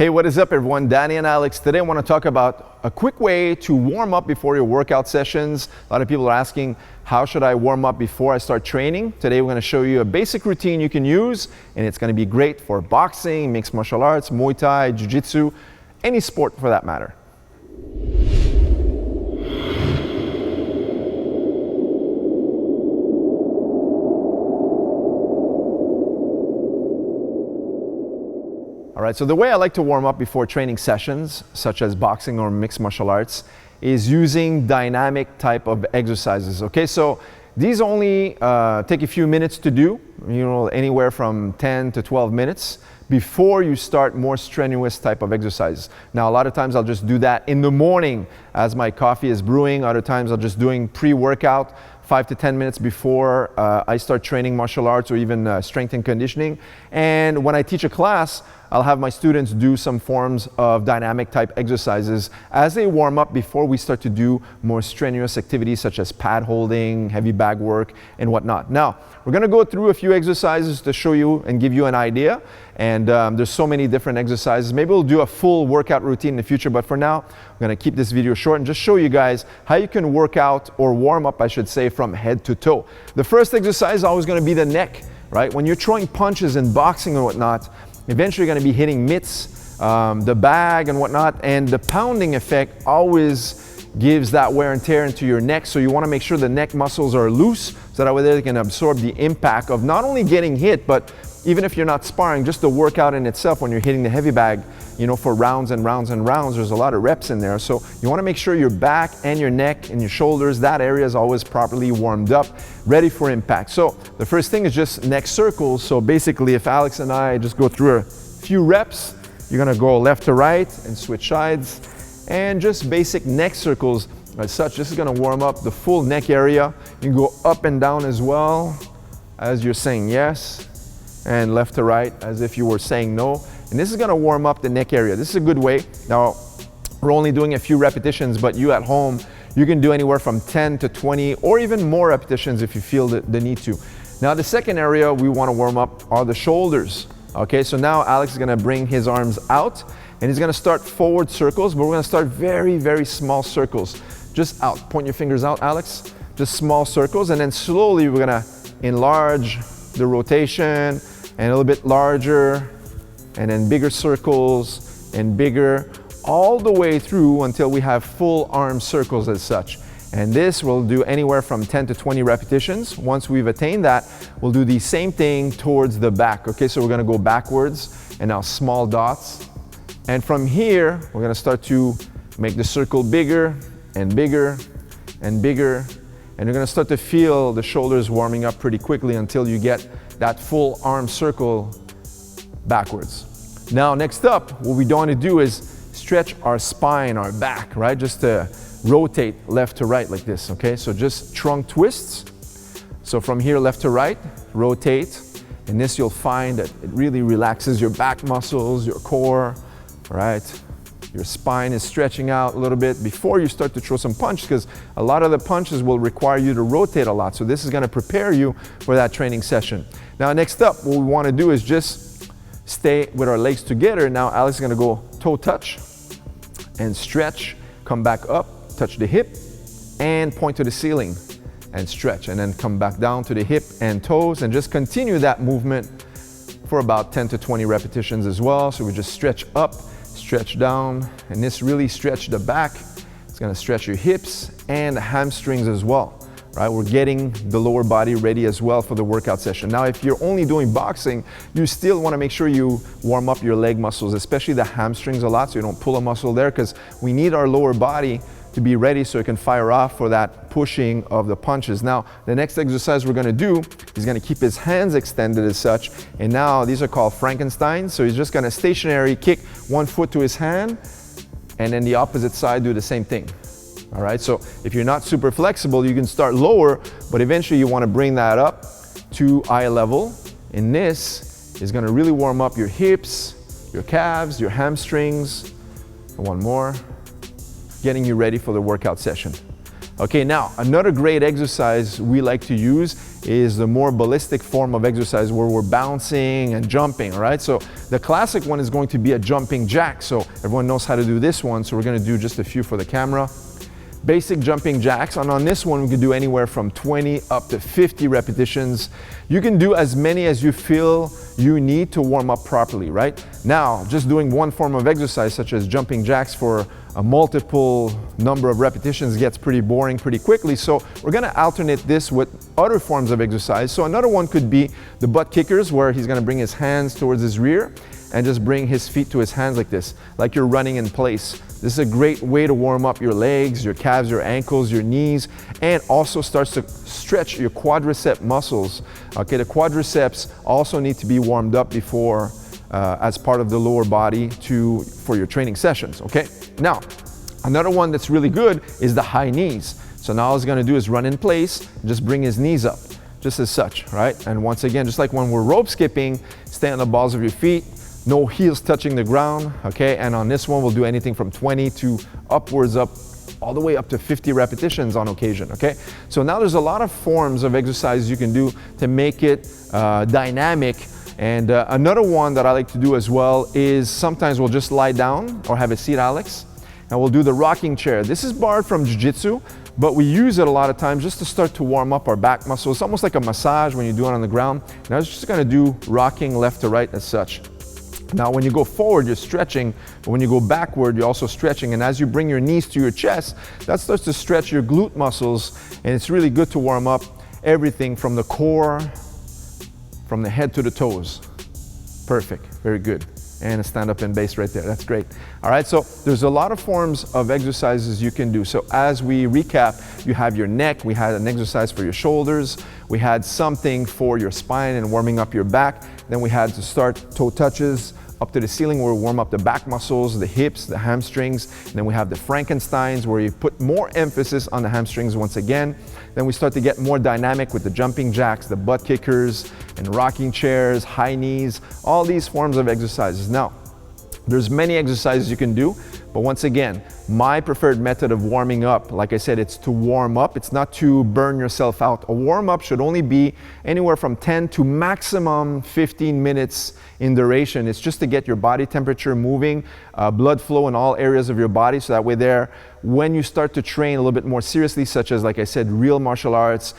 Hey, what is up everyone? Danny and Alex. Today I want to talk about a quick way to warm up before your workout sessions. A lot of people are asking, how should I warm up before I start training? Today we're going to show you a basic routine you can use, and it's going to be great for boxing, mixed martial arts, Muay Thai, Jiu-Jitsu, any sport for that matter. All right, so the way I like to warm up before training sessions, such as boxing or mixed martial arts, is using dynamic type of exercises. Okay, so these only take a few minutes to do, anywhere from 10 to 12 minutes before you start more strenuous type of exercises. Now, a lot of times I'll just do that in the morning as my coffee is brewing. Other times I'll just doing pre-workout 5 to 10 minutes before I start training martial arts or even strength and conditioning. And when I teach a class, I'll have my students do some forms of dynamic type exercises as they warm up before we start to do more strenuous activities such as pad holding, heavy bag work, and whatnot. Now, we're gonna go through a few exercises to show you and give you an idea. And there's so many different exercises. Maybe we'll do a full workout routine in the future, but for now, I'm gonna keep this video short and just show you guys how you can work out or warm up, I should say, from head to toe. The first exercise is always gonna be the neck, right? When you're throwing punches in boxing or whatnot, eventually you're going to be hitting mitts, the bag and whatnot, and the pounding effect always gives that wear and tear into your neck. So you want to make sure the neck muscles are loose so that way they can absorb the impact of not only getting hit, but even if you're not sparring, just the workout in itself when you're hitting the heavy bag, for rounds and rounds and rounds, there's a lot of reps in there. So you want to make sure your back and your neck and your shoulders, that area is always properly warmed up, ready for impact. So the first thing is just neck circles. So basically, if Alex and I just go through a few reps, you're going to go left to right and switch sides, and just basic neck circles as such. This is going to warm up the full neck area. You can go up and down as well as you're saying yes, and left to right as if you were saying no. And this is going to warm up the neck area. This is a good way. Now, we're only doing a few repetitions, but you at home, you can do anywhere from 10 to 20 or even more repetitions if you feel the need to. Now, the second area we want to warm up are the shoulders. Okay, so now Alex is going to bring his arms out and he's going to start forward circles, but we're going to start very, very small circles. Just out. Point your fingers out, Alex. Just small circles, and then slowly we're going to enlarge the rotation and a little bit larger, and then bigger circles and bigger, all the way through until we have full arm circles as such. And this will do anywhere from 10 to 20 repetitions. Once we've attained that, we'll do the same thing towards the back. Okay, so we're gonna go backwards and now small dots. And from here, we're gonna start to make the circle bigger and bigger and bigger. And you're gonna start to feel the shoulders warming up pretty quickly until you get that full arm circle backwards. Now, next up, what we don't want to do is stretch our spine, our back, right? Just to rotate left to right like this, okay? So just trunk twists. So from here, left to right, rotate. And this you'll find that it really relaxes your back muscles, your core, right? Your spine is stretching out a little bit before you start to throw some punch, because a lot of the punches will require you to rotate a lot. So this is going to prepare you for that training session. Now, next up, what we want to do is just stay with our legs together. Now Alex is going to go toe touch and stretch, come back up, touch the hip and point to the ceiling and stretch, and then come back down to the hip and toes, and just continue that movement for about 10 to 20 repetitions as well. So we just stretch up, stretch down, and this really stretch the back. It's going to stretch your hips and the hamstrings as well. Right, we're getting the lower body ready as well for the workout session. Now, if you're only doing boxing, you still want to make sure you warm up your leg muscles, especially the hamstrings a lot, so you don't pull a muscle there, because we need our lower body to be ready so it can fire off for that pushing of the punches. Now, the next exercise we're going to do, he's going to keep his hands extended as such, and now these are called Frankenstein. So he's just going to stationary kick one foot to his hand, and then the opposite side do the same thing. All right, so if you're not super flexible, you can start lower, but eventually you want to bring that up to eye level. And this is going to really warm up your hips, your calves, your hamstrings. One more, getting you ready for the workout session. Okay, now another great exercise we like to use is the more ballistic form of exercise where we're bouncing and jumping, all right? So the classic one is going to be a jumping jack. So everyone knows how to do this one, so we're gonna do just a few for the camera. Basic jumping jacks, and on this one we can do anywhere from 20 up to 50 repetitions. You can do as many as you feel you need to warm up properly, right? Now, just doing one form of exercise such as jumping jacks for a multiple number of repetitions gets pretty boring pretty quickly, so we're gonna alternate this with other forms of exercise. So another one could be the butt kickers, where he's gonna bring his hands towards his rear and just bring his feet to his hands like this, like you're running in place. This is a great way to warm up your legs, your calves, your ankles, your knees, and also starts to stretch your quadricep muscles. Okay, the quadriceps also need to be warmed up before as part of the lower body for your training sessions, okay? Now, another one that's really good is the high knees. So now all he's gonna do is run in place, and just bring his knees up, just as such, right? And once again, just like when we're rope skipping, stay on the balls of your feet, no heels touching the ground, okay? And on this one, we'll do anything from 20 to upwards all the way up to 50 repetitions on occasion, okay? So now there's a lot of forms of exercises you can do to make it dynamic. And another one that I like to do as well is sometimes we'll just lie down or have a seat, Alex, and we'll do the rocking chair. This is borrowed from Jiu-Jitsu, but we use it a lot of times just to start to warm up our back muscles. It's almost like a massage when you do it on the ground. And I was just gonna do rocking left to right as such. Now, when you go forward, you're stretching, but when you go backward, you're also stretching. And as you bring your knees to your chest, that starts to stretch your glute muscles, and it's really good to warm up everything from the core, from the head to the toes. Perfect, very good. And a stand-up and base right there, that's great. All right, so there's a lot of forms of exercises you can do. So as we recap, you have your neck, we had an exercise for your shoulders, we had something for your spine and warming up your back, then we had to start toe touches up to the ceiling where we warm up the back muscles, the hips, the hamstrings. And then we have the Frankensteins where you put more emphasis on the hamstrings once again. Then we start to get more dynamic with the jumping jacks, the butt kickers, and rocking chairs, high knees, all these forms of exercises. Now, there's many exercises you can do, but once again, my preferred method of warming up, like I said, it's to warm up. It's not to burn yourself out. A warm up should only be anywhere from 10 to maximum 15 minutes in duration. It's just to get your body temperature moving, blood flow in all areas of your body, so that way when you start to train a little bit more seriously, such as, like I said, real martial arts,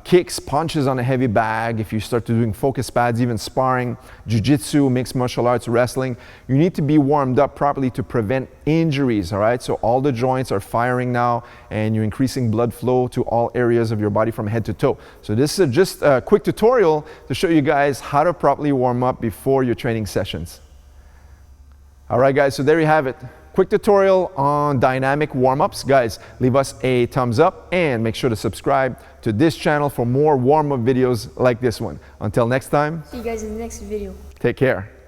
kicks, punches on a heavy bag, if you start to doing focus pads, even sparring, jiu-jitsu, mixed martial arts, wrestling, you need to be warmed up properly to prevent injuries, all right? So all the joints are firing now, and you're increasing blood flow to all areas of your body from head to toe. So this is just a quick tutorial to show you guys how to properly warm up before your training sessions. All right, guys, so there you have it. Quick tutorial on dynamic warm-ups. Guys, leave us a thumbs up and make sure to subscribe to this channel for more warm-up videos like this one. Until next time, see you guys in the next video. Take care.